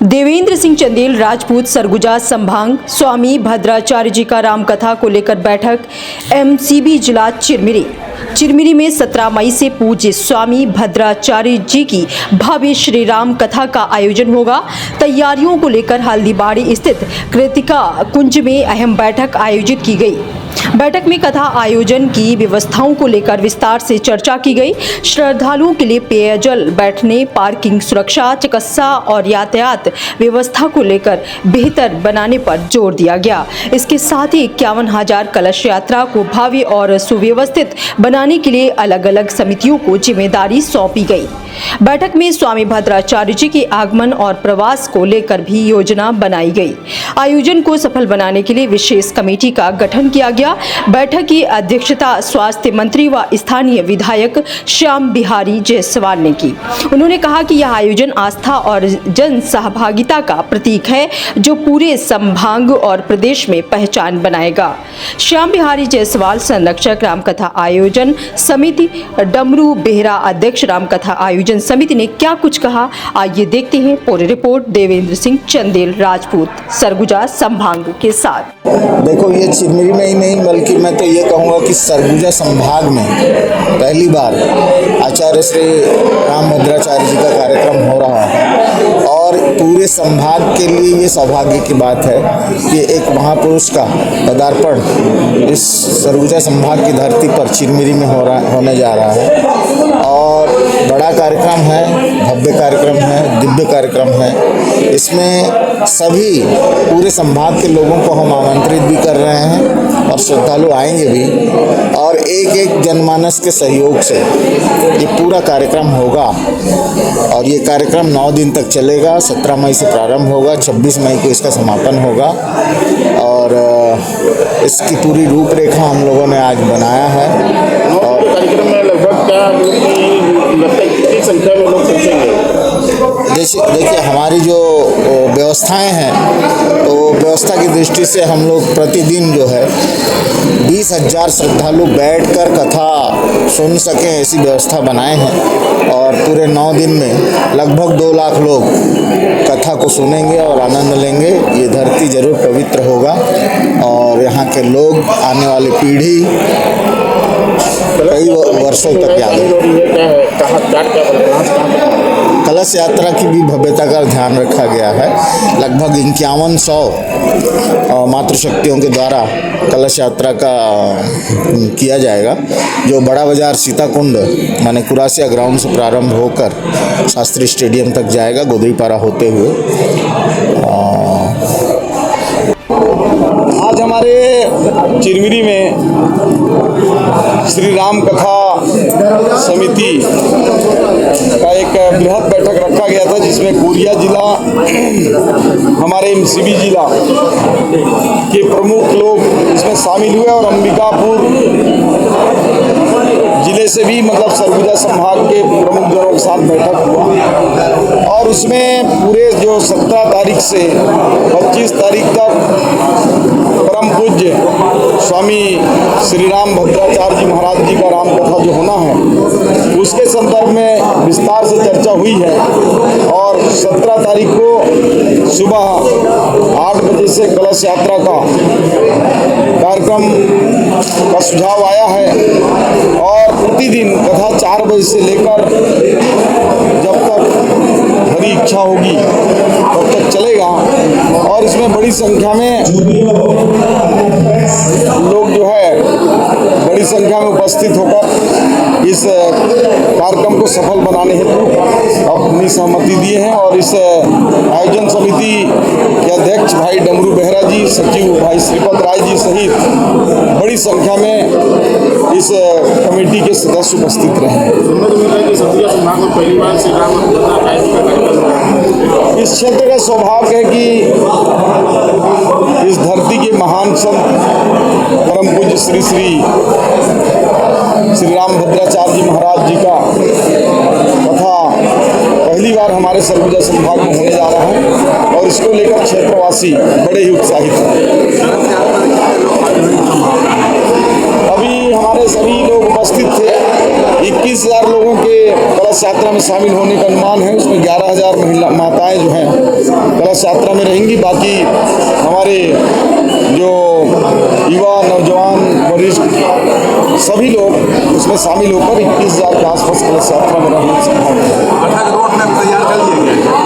देवेंद्र सिंह चंदेल राजपूत सरगुजा संभाग स्वामी भद्राचार्य जी का रामकथा को लेकर बैठक एमसीबी जिला चिरमिरी में 17 मई से पूज्य स्वामी भद्राचार्य जी की भव्य श्री राम कथा का आयोजन होगा। तैयारियों को लेकर हल्दीबाड़ी स्थित कृतिका कुंज में अहम बैठक आयोजित की गई। बैठक में कथा आयोजन की व्यवस्थाओं को लेकर विस्तार से चर्चा की गई। श्रद्धालुओं के लिए पेयजल, बैठने, पार्किंग, सुरक्षा, चिकित्सा और यातायात व्यवस्था को लेकर बेहतर बनाने पर जोर दिया गया। इसके साथ ही 51,000 कलश यात्रा को भव्य और सुव्यवस्थित बनाने के लिए अलग अलग समितियों को जिम्मेदारी सौंपी गई। बैठक में स्वामी भद्राचार्य जी के आगमन और प्रवास को लेकर भी योजना बनाई गई। आयोजन को सफल बनाने के लिए विशेष कमेटी का गठन किया गया। बैठक की अध्यक्षता स्वास्थ्य मंत्री व स्थानीय विधायक श्याम बिहारी जायसवाल ने की। उन्होंने कहा कि यह आयोजन आस्था और जन सहभागिता का प्रतीक है, जो पूरे संभाग और प्रदेश में पहचान बनाएगा। श्याम बिहारी जायसवाल, संरक्षक रामकथा आयोजन समिति डमरू बेहरा, अध्यक्ष रामकथा आयोजन समिति ने क्या कुछ कहा, आइए देखते हैं पूरी रिपोर्ट देवेंद्र सिंह चंदेल राजपूत सरगुजा संभाग के साथ। देखो, ये चिरमिरी में ही नहीं बल्कि मैं तो ये कहूँगा कि सरगुजा संभाग में पहली बार आचार्य श्री राम भद्राचार्य जी का कार्यक्रम हो रहा है और पूरे संभाग के लिए ये सौभाग्य की बात है कि एक महापुरुष का पदार्पण इस सरगुजा संभाग की धरती पर चिरमिरी में होने जा रहा है और बड़ा कार्यक्रम है, भव्य कार्यक्रम है, दिव्य कार्यक्रम है। इसमें सभी पूरे संभाग के लोगों को हम आमंत्रित भी कर रहे हैं और श्रद्धालु आएंगे भी और एक एक जनमानस के सहयोग से ये पूरा कार्यक्रम होगा और ये कार्यक्रम 9 दिन तक चलेगा। 17 मई से प्रारंभ होगा, 26 मई को इसका समापन होगा और इसकी पूरी रूपरेखा हम लोगों ने आज बनाया है। और कार्यक्रम में लगभग कितनी संख्या में लोग पहुंचेंगे? देखिए, हमारी जो व्यवस्थाएं हैं तो व्यवस्था की दृष्टि से हम लोग प्रतिदिन जो है 20,000 श्रद्धालु बैठकर कथा सुन सकें ऐसी व्यवस्था बनाए हैं और पूरे 9 दिन में लगभग 2 लाख लोग कथा को सुनेंगे और आनंद लेंगे। ये धरती जरूर पवित्र होगा और यहाँ के लोग, आने वाली पीढ़ी कई वर्षों तक याद है। कलश यात्रा की भी भव्यता का ध्यान रखा गया है। लगभग 5100 मातृशक्तियों के द्वारा कलश यात्रा का किया जाएगा, जो बड़ा बाजार सीताकुंड माने कुरासिया ग्राउंड से प्रारंभ होकर शास्त्री स्टेडियम तक जाएगा, गोदरीपारा होते हुए। आज हमारे चिरमिरी में श्री राम कथा समिति का एक बृहद बैठक रखा गया था, जिसमें कोरिया जिला, हमारे एमसीबी जिला के प्रमुख लोग इसमें शामिल हुए और अंबिकापुर जिले से भी मतलब सरगुजा संभाग के प्रमुख जनों के साथ बैठक हुआ और उसमें पूरे जो 17 तारीख से 25 तारीख तक परम पूज्य स्वामी श्री राम भद्राचार्य जी महाराज जी का राम कथा जो होना है उसके संदर्भ में विस्तार से चर्चा हुई है और 17 तारीख को सुबह 8 बजे से कलश यात्रा का कार्यक्रम का सुझाव आया है और प्रतिदिन कथा 4 बजे से लेकर जब तक हरी इच्छा होगी तब तक चलेगा और इसमें बड़ी संख्या में लोग जो है बड़ी संख्या में उपस्थित होकर इस कार्यक्रम को सफल बनाने हेतु अपनी सहमति दिए हैं और इस आयोजन समिति के अध्यक्ष भाई डमरू बेहरा जी, सचिव भाई श्रीपद राय जी सहित बड़ी संख्या में इस कमेटी के सदस्य उपस्थित रहे। इस क्षेत्र का सौभाग्य है कि इस धरती के महान संत परम पूज्य श्री राम भद्राचार्य जी महाराज जी का कथा पहली बार हमारे सरगुजा संभाग में होने जा रहा है और इसको लेकर क्षेत्रवासी बड़े ही उत्साहित हैं। अभी हमारे सभी लोग उपस्थित थे। 21,000 लोगों के कलश यात्रा में शामिल होने का अनुमान है। उसमें 11,000 महिला माताएँ जो हैं कलश यात्रा में रहेंगी। बाकी हमारे जो युवा, नौजवान, वरिष्ठ सभी लोग उसमें शामिल होकर 21,000 के आसपास कलश यात्रा में रहने की संभावना है। रोड मैप तैयार कर लिया गया है।